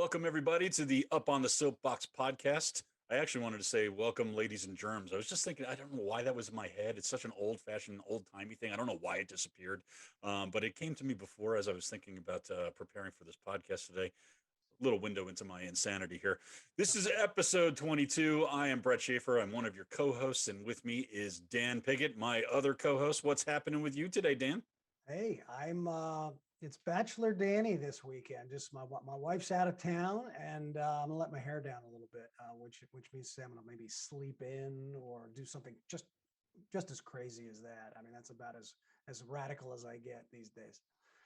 Welcome, everybody, to the Up on the Soapbox podcast. I actually wanted to say welcome, ladies and germs. I was just thinking, I don't know why that was in my head. It's such an old fashioned, old timey thing. I don't know why it disappeared, but it came to me before as I was thinking about preparing for this podcast today. Little window into my insanity here. This is episode 22. I am Brett Schaefer. I'm one of your co hosts, and with me is Dan Piggott, my other co host. What's happening with you today, Dan? Hey, I'm it's Bachelor Danny this weekend. Just my wife's out of town, and I'm gonna let my hair down a little bit, which means I'm gonna maybe sleep in or do something just as crazy as that. I mean, that's about as radical as I get these days.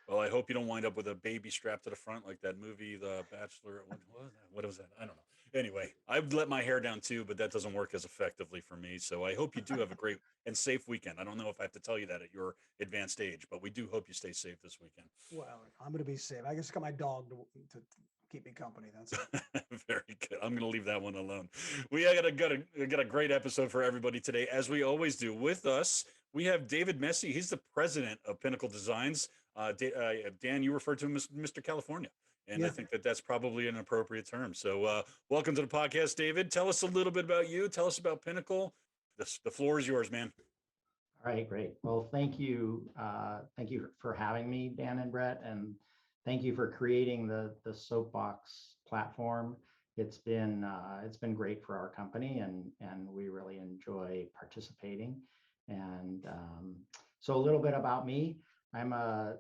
Well, I hope you don't wind up with a baby strapped to the front like that movie, The Bachelor. What was that? What was that? I don't know. Anyway, I've let my hair down too, but that doesn't work as effectively for me. So I hope you do have a great and safe weekend. I don't know if I have to tell you that at your advanced age, but we do hope you stay safe this weekend. Well, I'm gonna be safe. I just got my dog to keep me company. That's it. Very good. I'm going to leave that one alone. We got a great episode for everybody today, as we always do. With us, we have David Messe. He's the president of Pinnacle Designs. Dan, you referred to him as Mr. California, and I Yeah. think that that's probably an appropriate term. So, welcome to the podcast, David. Tell us a little bit about you. Tell us about Pinnacle. The floor is yours, man. All right, great. Well, thank you. Thank you for having me, Dan and Brett, and thank you for creating the Soapbox platform. It's been great for our company, and we really enjoy participating. And so, a little bit about me. I'm a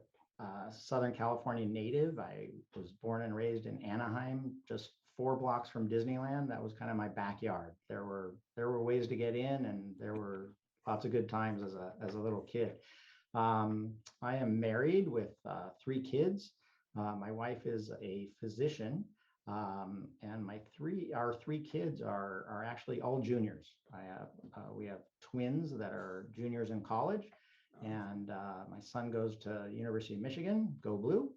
Southern California native. I was born and raised in Anaheim, just 4 blocks from Disneyland. That was kind of my backyard. There were ways to get in, and there were lots of good times as a little kid. I am married with 3 kids. My wife is a physician, and our three kids are actually all juniors. We have twins that are juniors in college, and my son goes to University of Michigan, go Blue,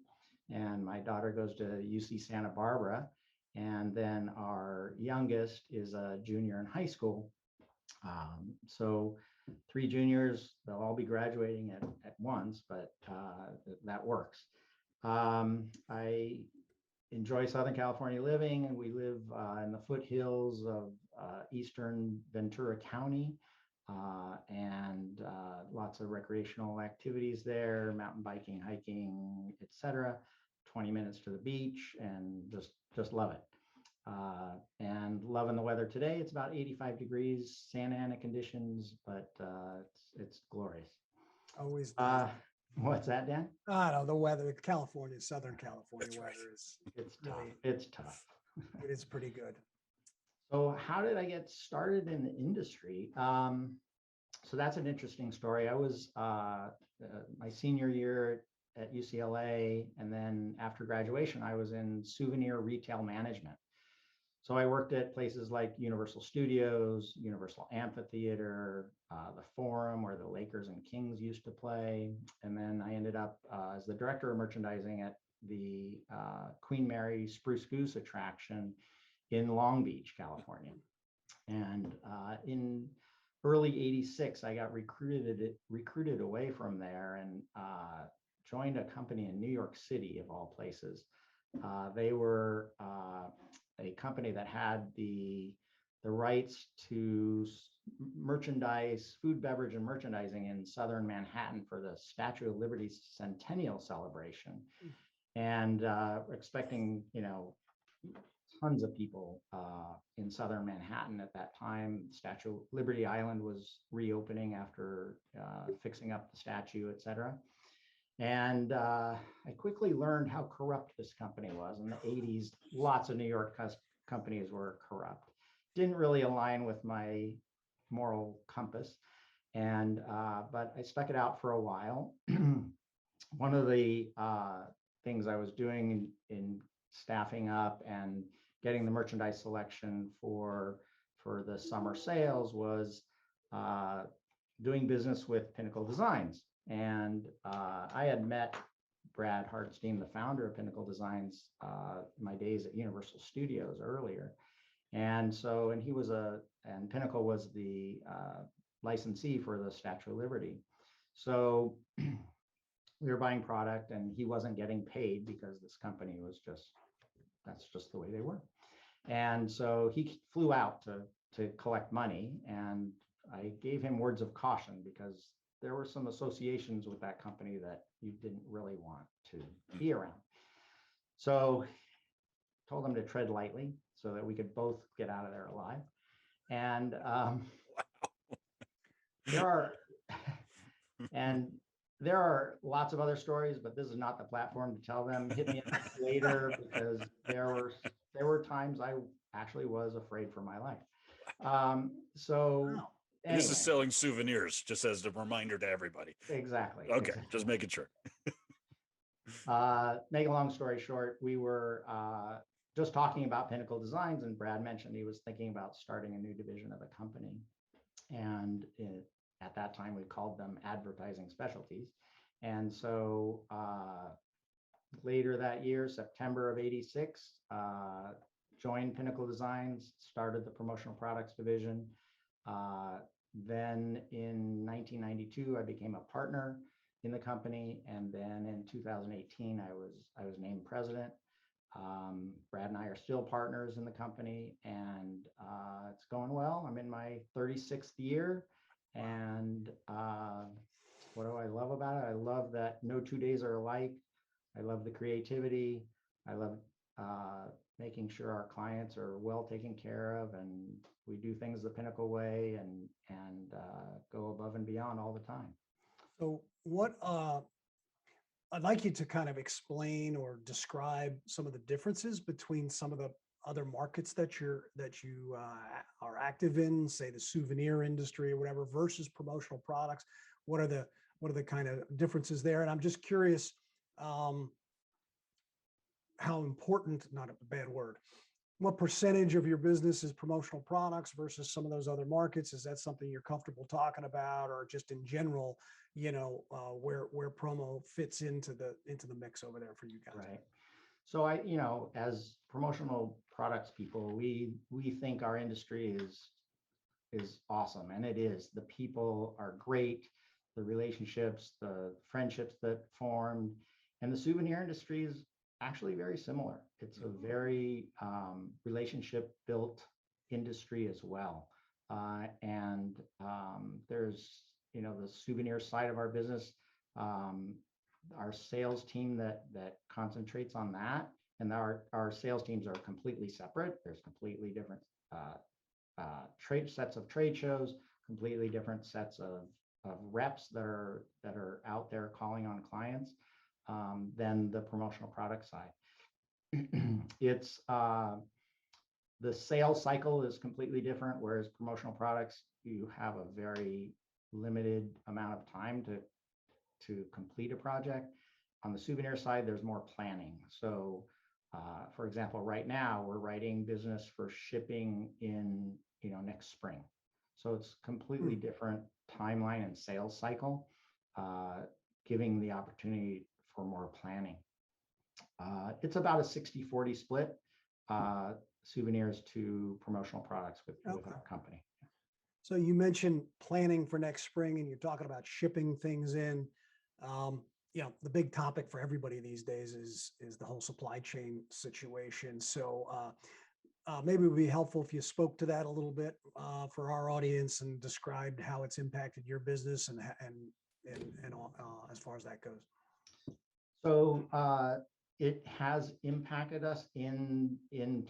and my daughter goes to UC Santa Barbara, and then our youngest is a junior in high school. So 3 juniors, they'll all be graduating at once, but that works. I enjoy Southern California living, and we live in the foothills of eastern Ventura County, and lots of recreational activities there, mountain biking, hiking, etc. 20 minutes to the beach, and just love it. And loving the weather today. It's about 85 degrees, Santa Ana conditions, but it's glorious. Always. What's that, Dan? I don't know the weather. California, Southern California That's right. weather is It's really tough. It's tough. it is pretty good. So how did I get started in the industry? So that's an interesting story. I was my senior year at UCLA, and then after graduation, I was in Souvenir retail management. So I worked at places like Universal Studios, Universal Amphitheater, the Forum, where the Lakers and Kings used to play. And then I ended up as the director of merchandising at the Queen Mary Spruce Goose attraction in Long Beach, California. And in early '86, I got recruited away from there and joined a company in New York City, of all places. They were a company that had the rights to merchandise, food, beverage, and merchandising in Southern Manhattan for the Statue of Liberty Centennial celebration, and expecting tons of people in Southern Manhattan at that time. Statue of Liberty Island was reopening after fixing up the statue, etc. And I quickly learned how corrupt this company was. In the '80s, lots of New York companies were corrupt. Didn't really align with my moral compass. And but I stuck it out for a while. One of the things I was doing in staffing up and getting the merchandise selection for the summer sales was doing business with Pinnacle Designs. And I had met Brad Hartstein, the founder of Pinnacle Designs, my days at Universal Studios earlier. And Pinnacle was the licensee for the Statue of Liberty. So we were buying product, and he wasn't getting paid because this company was just that's just the way they were. And so he flew out to collect money, and I gave him words of caution because there were some associations with that company that you didn't really want to be around. So told him to tread lightly so that we could both get out of there alive. And there are and there are lots of other stories, but this is not the platform to tell them. Hit me up later, because there were times I actually was afraid for my life. So Wow. And this is anyway, selling souvenirs, just as a reminder to everybody. exactly. Okay, exactly. just making sure. Make a long story short, we were just talking about Pinnacle Designs, and Brad mentioned he was thinking about starting a new division of the company. And at that time, we called them advertising specialties. And so later that year, September of '86, joined Pinnacle Designs, started the promotional products division. Then in 1992, I became a partner in the company, and then in 2018, I was named president. Brad and I are still partners in the company, and it's going well. I'm in my 36th year, and what do I love about it? I love that no 2 days are alike. I love the creativity. I love making sure our clients are well taken care of, and we do things the Pinnacle way, and go above and beyond all the time. So what I'd like you to kind of explain or describe some of the differences between some of the other markets that you are active in, say the souvenir industry or whatever, versus promotional products. What are the kind of differences there? And I'm just curious how important, not a bad word, what percentage of your business is promotional products versus some of those other markets? Is that something you're comfortable talking about, or just in general, where promo fits into the mix over there for you guys? Right. So as promotional products people, we think our industry is awesome, and it is. The people are great, the relationships, the friendships that formed, and the souvenir industry is actually very similar. It's a very relationship built industry as well. And there's, the souvenir side of our business, our sales team that concentrates on that. And our sales teams are completely separate. There's completely different sets of trade shows, completely different sets of reps that are out there calling on clients. Than the promotional product side. It's the sales cycle is completely different, whereas promotional products, you have a very limited amount of time to complete a project. On the souvenir side, there's more planning. So for example, right now we're writing business for shipping in next spring. So it's completely different timeline and sales cycle, giving the opportunity for more planning. It's about a 60-40 split, souvenirs to promotional products with our company. So you mentioned planning for next spring, and you're talking about shipping things in. The big topic for everybody these days is the whole supply chain situation. So maybe it would be helpful if you spoke to that a little bit for our audience and described how it's impacted your business and as far as that goes. So it has impacted us in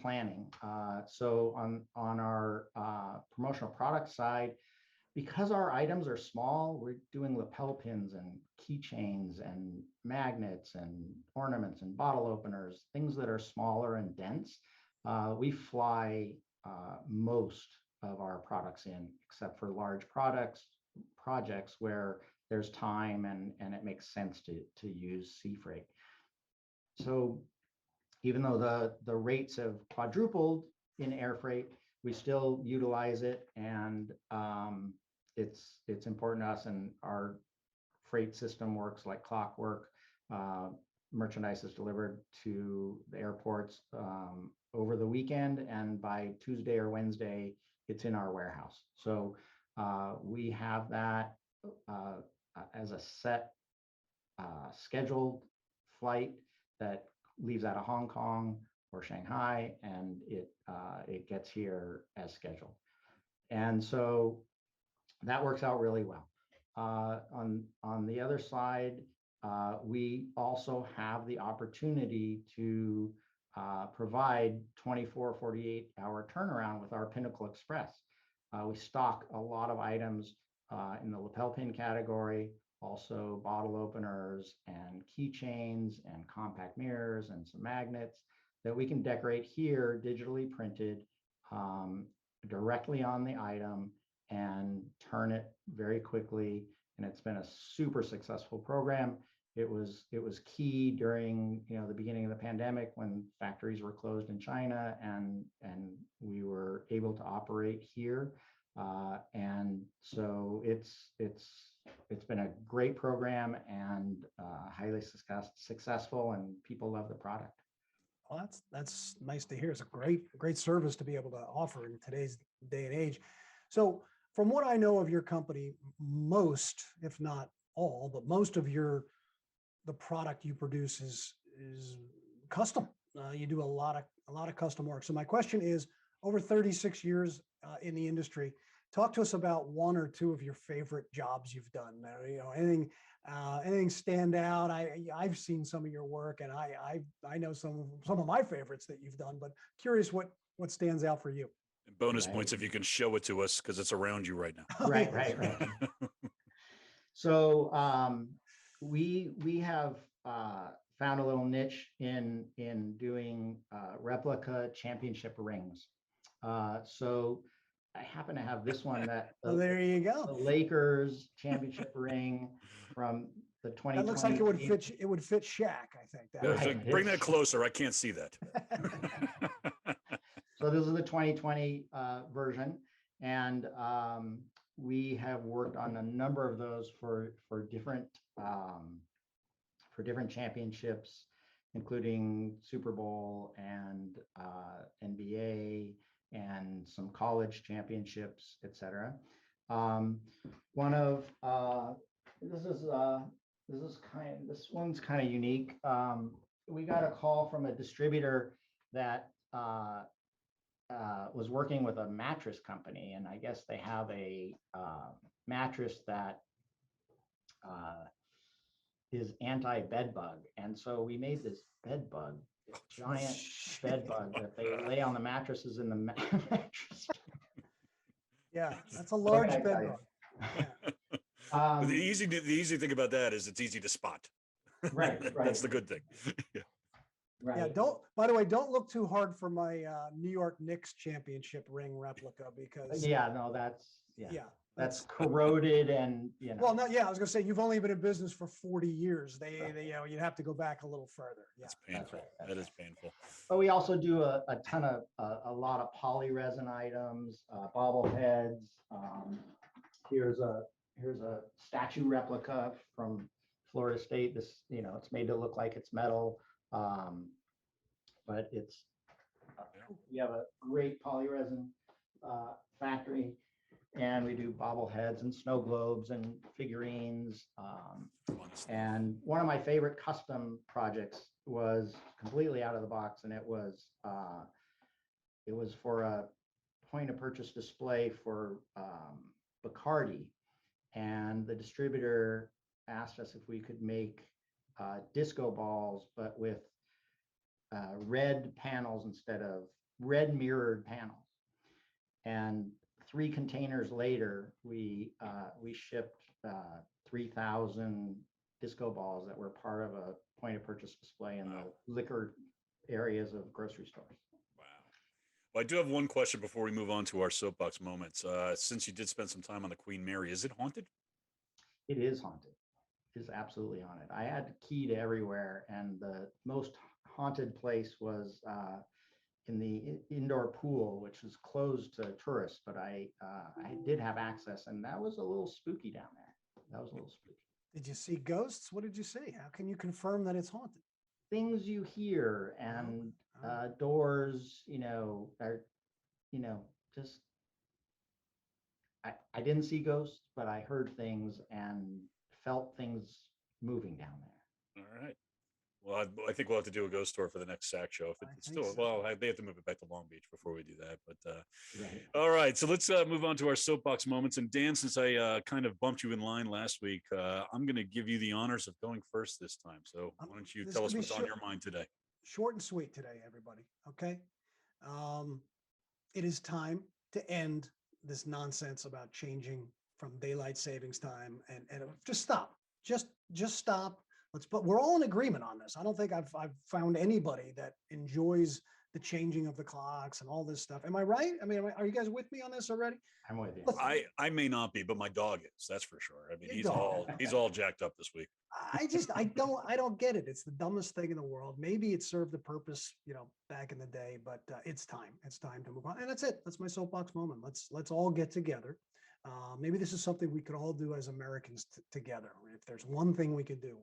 planning. So on our promotional product side, because our items are small, we're doing lapel pins and keychains and magnets and ornaments and bottle openers, things that are smaller and dense. We fly most of our products in, except for large projects where there's time and it makes sense to use sea freight. So even though the rates have quadrupled in air freight, we still utilize it, and it's important to us, and our freight system works like clockwork. Merchandise is delivered to the airports over the weekend, and by Tuesday or Wednesday, it's in our warehouse. So we have that as a set scheduled flight that leaves out of Hong Kong or Shanghai, and it gets here as scheduled. And so that works out really well. On the other side, we also have the opportunity to provide 24, 48-hour turnaround with our Pinnacle Express. We stock a lot of items in the lapel pin category, also bottle openers and keychains and compact mirrors and some magnets that we can decorate here, digitally printed, directly on the item, and turn it very quickly. And it's been a super successful program. It was key during the beginning of the pandemic when factories were closed in China, and we were able to operate here. And so it's been a great program and highly successful, and people love the product. Well, that's nice to hear. It's a great service to be able to offer in today's day and age. So from what I know of your company, most, if not all, but most of the product you produce is custom. You do a lot of custom work. So my question is, over 36 years in the industry, talk to us about one or two of your favorite jobs you've done. Anything stand out? I've seen some of your work, and I know some of my favorites that you've done, but curious what stands out for you. And bonus points if you can show it to us, because it's around you right now. Right. So we have found a little niche in doing replica championship rings. So I happen to have this one that well, there you go. The Lakers championship ring from the 2020. That looks like it would fit Shaq, I think. Right. Bring that closer. I can't see that. So this is the 2020 version, and we have worked on a number of those for different championships, including Super Bowl and NBA and some college championships, etc. This one's kind of unique. We got a call from a distributor that was working with a mattress company, and I guess they have a mattress that is anti-bed bug. And so we made this bed bug, giant bed bug that they lay on the mattresses in the mattress. Yeah, that's a large bed bug. Yeah. The easy thing about that is it's easy to spot. Right. That's the good thing. Yeah. Right. Yeah. By the way, don't look too hard for my New York Knicks championship ring replica, because that's corroded and Well, no, I was gonna say, you've only been in business for 40 years. They you'd have to go back a little further. Yeah. That's painful. That is painful. But we also do a ton of a lot of poly resin items, bobbleheads. Here's a statue replica from Florida State. This, it's made to look like it's metal, but we have a great poly resin factory, and we do bobbleheads and snow globes and figurines. And one of my favorite custom projects was completely out of the box, and it was for a point of purchase display for Bacardi, and the distributor asked us if we could make disco balls, but with red panels instead of red mirrored panels. And 3 containers later, we shipped 3,000 disco balls that were part of a point of purchase display in the liquor areas of grocery stores. Wow. Well, I do have one question before we move on to our soapbox moments. Since you did spend some time on the Queen Mary, is it haunted? It is haunted. It is absolutely haunted. I had a key to everywhere, and the most haunted place was in the indoor pool, which was closed to tourists, but I did have access, and that was a little spooky down there. That was a little spooky. Did you see ghosts? What did you see? How can you confirm that it's haunted? Things you hear, and doors, are, just, I didn't see ghosts, but I heard things and felt things moving down there. All right. Well, I think we'll have to do a ghost tour for the next SAC show. If I it's think still, so. well, they have to move it back to Long Beach before we do that. But Right. all right, so let's move on to our soapbox moments. And Dan, since I kind of bumped you in line last week, I'm going to give you the honors of going first this time. So why don't you This tell could us be what's on your mind today? short and sweet today, everybody. Okay. Um, it is time to end this nonsense about changing from daylight savings time and just stop. Just stop. But we're all in agreement on this. I don't think I've found anybody that enjoys the changing of the clocks and all this stuff. Am I right? I mean, are you guys with me on this already? I'm with you. Let's, I may not be, but my dog is. That's for sure. I mean, Your dog. he's all jacked up this week. I don't get it. It's the dumbest thing in the world. Maybe it served a purpose, back in the day, but it's time. It's time to move on. And that's it. That's my soapbox moment. Let's all get together. Maybe this is something we could all do as Americans together. If there's one thing we could do,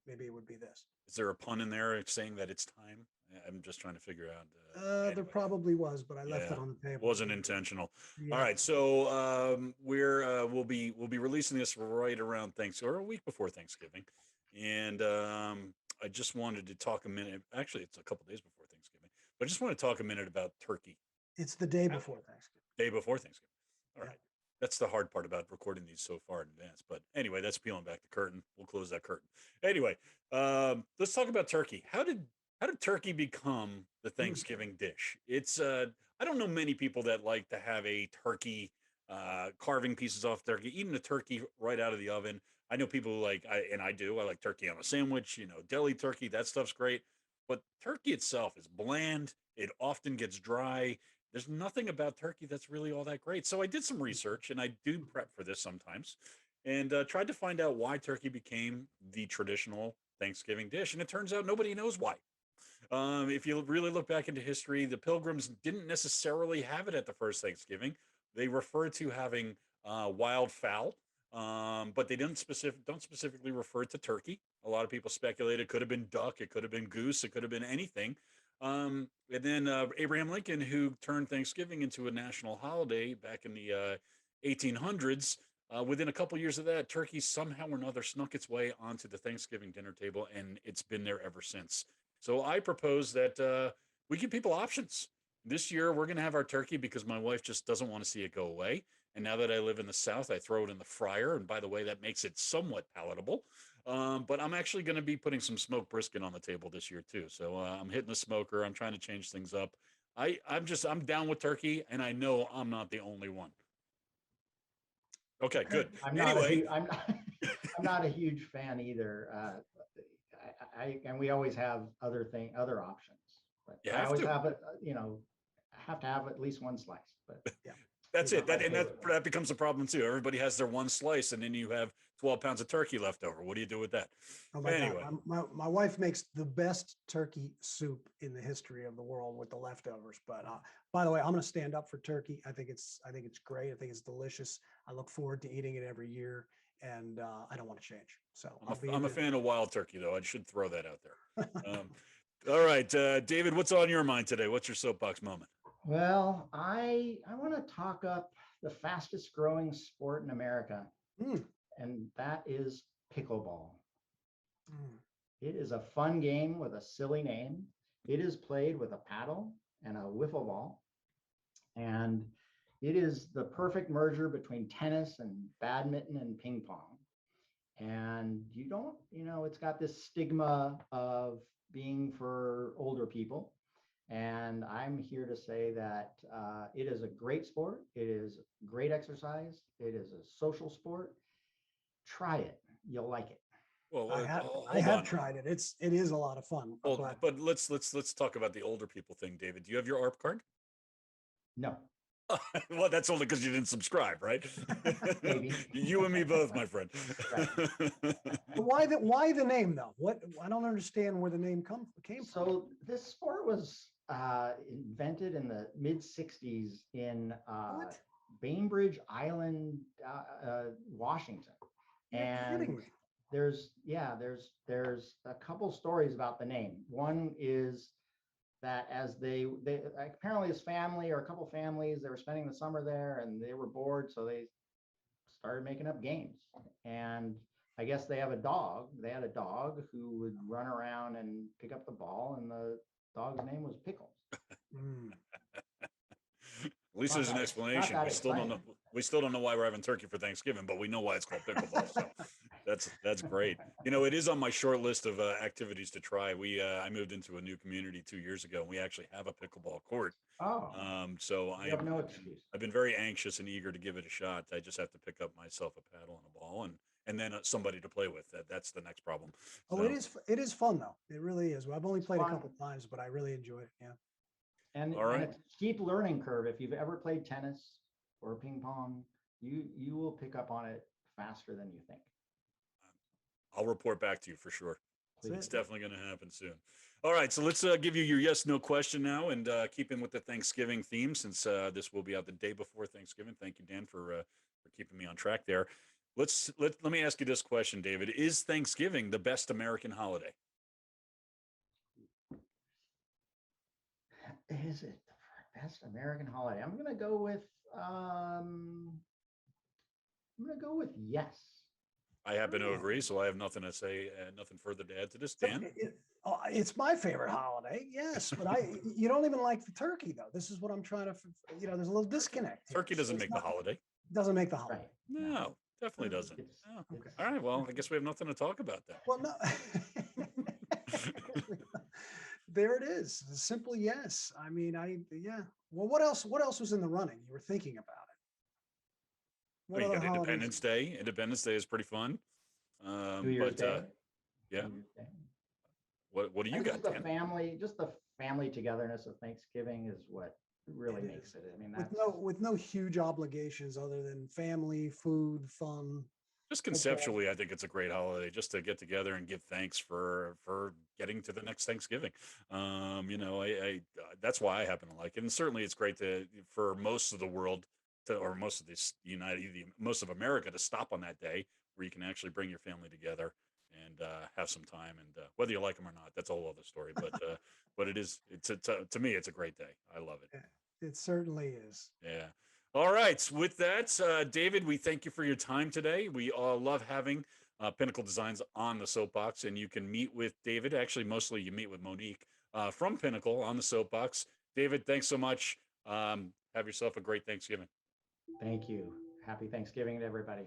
maybe it would be this. Is there a pun in there saying that it's time? I'm just trying to figure out. There Anyway. probably was, but I left it Yeah, on the table. wasn't intentional. Yeah. All right, so we'll be releasing this right around Thanksgiving or a week before Thanksgiving, and I just wanted to talk a minute. Actually, it's a couple days before Thanksgiving, but I just want to talk a minute about turkey. It's the day before Thanksgiving. Day before Thanksgiving. All Yeah. right. That's the hard part about recording these so far in advance. But anyway, that's peeling back the curtain. We'll close that curtain. Anyway, let's talk about turkey. How did turkey become the Thanksgiving dish? It's I don't know many people that like to have a turkey, carving pieces off turkey, eating a turkey right out of the oven. I know people who I do. I like turkey on a sandwich. Deli turkey. That stuff's great. But turkey itself is bland. It often gets dry. There's nothing about turkey that's really all that great. So I did some research, and I do prep for this sometimes, and tried to find out why turkey became the traditional Thanksgiving dish. And it turns out nobody knows why. If you really look back into history, the Pilgrims didn't necessarily have it at the first Thanksgiving. They referred to having wild fowl, but they don't specifically refer to turkey. A lot of people speculate it could have been duck, it could have been goose, it could have been anything. And then Abraham Lincoln, who turned Thanksgiving into a national holiday back in the 1800s, within a couple years of that, turkey somehow or another snuck its way onto the Thanksgiving dinner table, and it's been there ever since. So I propose that we give people options. This year, we're going to have our turkey because my wife just doesn't want to see it go away. And now that I live in the South, I throw it in the fryer. And by the way, that makes it somewhat palatable. But I'm actually going to be putting some smoked brisket on the table this year too. So I'm hitting the smoker. I'm trying to change things up. I'm down with turkey, and I know I'm not the only one. Okay, good. Anyway, I'm not a huge fan either. And we always have other options. But You I have always to. have it. I have to have at least one slice. But Yeah. That's It's it. not my That becomes a problem too. Everybody has their one slice, and then you have 12 pounds of turkey left over. What do you do with that? Oh my Anyway, God. My wife makes the best turkey soup in the history of the world with the leftovers. But by the way, I'm going to stand up for turkey. I think it's great. I think it's delicious. I look forward to eating it every year, and I don't want to change. So I'm a fan of wild turkey, though. I should throw that out there. All right, David, what's on your mind today? What's your soapbox moment? Well, I want to talk up the fastest growing sport in America, and that is pickleball. It is a fun game with a silly name. It is played with a paddle and a wiffle ball, and it is the perfect merger between tennis and badminton and ping pong. And it's got this stigma of being for older people. And I'm here to say that it is a great sport. It is great exercise. It is a social sport. Try it. You'll like it. Well, I have tried it. It is a lot of fun. Well, but let's talk about the older people thing, David. Do you have your ARP card? No. Well, that's only because you didn't subscribe, right? Maybe. You and me both, my friend. Right. Why the name though? What I don't understand where the name came from. So this sport was invented in the mid '60s in Bainbridge Island, Washington. And there's a couple stories about the name. One is that as they apparently his family or a couple families, they were spending the summer there and they were bored, so they started making up games. And I guess they have a dog. They had a dog who would run around and pick up the ball, and the dog's name was Pickles. Mm. At least there's an explanation. Not We that still don't know. exciting. We still don't know why we're having turkey for Thanksgiving, but we know why it's called pickleball. So that's great. You know, it is on my short list of activities to try. I moved into a new community 2 years ago, and we actually have a pickleball court. Oh, So you have no excuse. I've been very anxious and eager to give it a shot. I just have to pick up myself a paddle and a ball, and then somebody to play with. That's the next problem. Oh, So, it is fun though. It really is. Well, I've only played a fun. couple times, but I really enjoy it. Yeah. And all right. it's a steep learning curve. If you've ever played tennis or ping pong, you will pick up on it faster than you think. I'll report back to you for sure. Please. It's definitely going to happen soon. All right, so let's give you your yes/no question now, and keeping with the Thanksgiving theme, since this will be out the day before Thanksgiving. Thank you, Dan, for keeping me on track there. Let me ask you this question, David: is Thanksgiving the best American holiday? Is it the best American holiday? I'm gonna go with yes. I happen to Oh. agree, so I have nothing to say, nothing further to add to this. Dan, It's my favorite holiday, yes, but you don't even like the turkey though. This is what I'm trying to, there's a little disconnect. here. turkey doesn't make the holiday. Doesn't make the holiday. Right. No, definitely doesn't. It's, Oh. Okay. All right, well, I guess we have nothing to talk about then. Well, no. There it is. A simple yes. I mean, yeah. Well, what else? What else was in the running? You were thinking about it. Well, you other got holidays- Independence Day. Independence Day is pretty fun. New Year's But Day. yeah, New Year's Day. what do you And got, Dan? just the family togetherness of Thanksgiving is what really makes it. I mean, that's with no huge obligations other than family, food, fun. Just conceptually, I think it's a great holiday just to get together and give thanks for getting to the next Thanksgiving. I that's why I happen to like it, and certainly it's great for most of the world or most of this most of America to stop on that day where you can actually bring your family together and have some time. And whether you like them or not, that's a whole other story. But to me, it's a great day. I love it. It certainly is. Yeah. All right. With that, David, we thank you for your time today. We all love having Pinnacle Designs on the Soapbox, and you can meet with David. Actually, mostly you meet with Monique from Pinnacle on the Soapbox. David, thanks so much. Have yourself a great Thanksgiving. Thank you. Happy Thanksgiving to everybody.